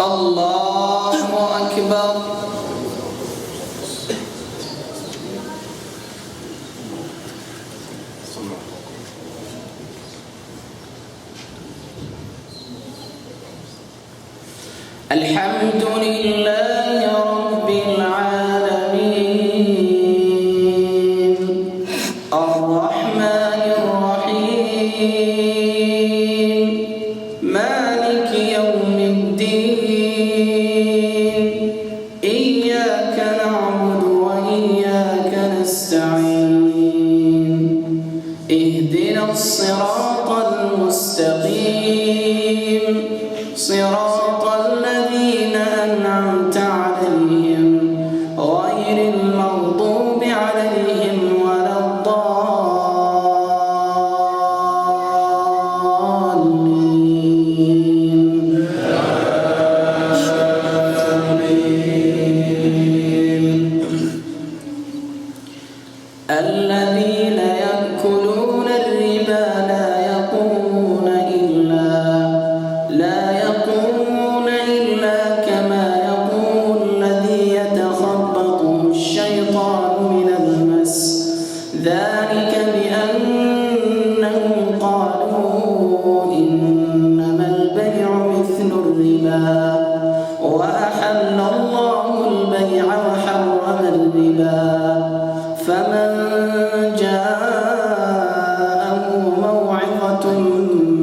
الله أكبر. الحمد لله رب العالمين الرحمن الرحيم مالك يوم الدين إياك نعبد وإياك نستعين اهدنا الصراط المستقيم صراط الذين أنعمت عليهم غير المغضوب عليهم ولا الضالين. الذين يأكلون الربا لا يقومون إلا كما يقوم الذي يتخبطه الشيطان من المس ذلك بأنهم قالوا إنما البيع مثل الربا وأحل الله البيع وحرم الربا فمن جاءه موعظة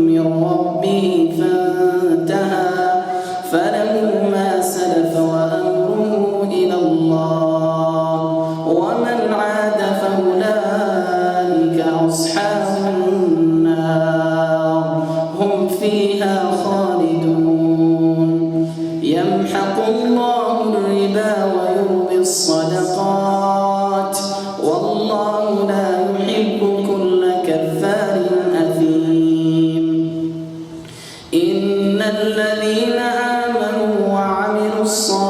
من ربه فانتهى فله ما سلف وأمره إلى الله ومن عاد فأولئك أصحاب النار هم فيها خالدون. يمحق الله الربا ويربي الصدقات والله لا يحب كل كفار أثيم. إن الذين آمنوا وعملوا الصالحات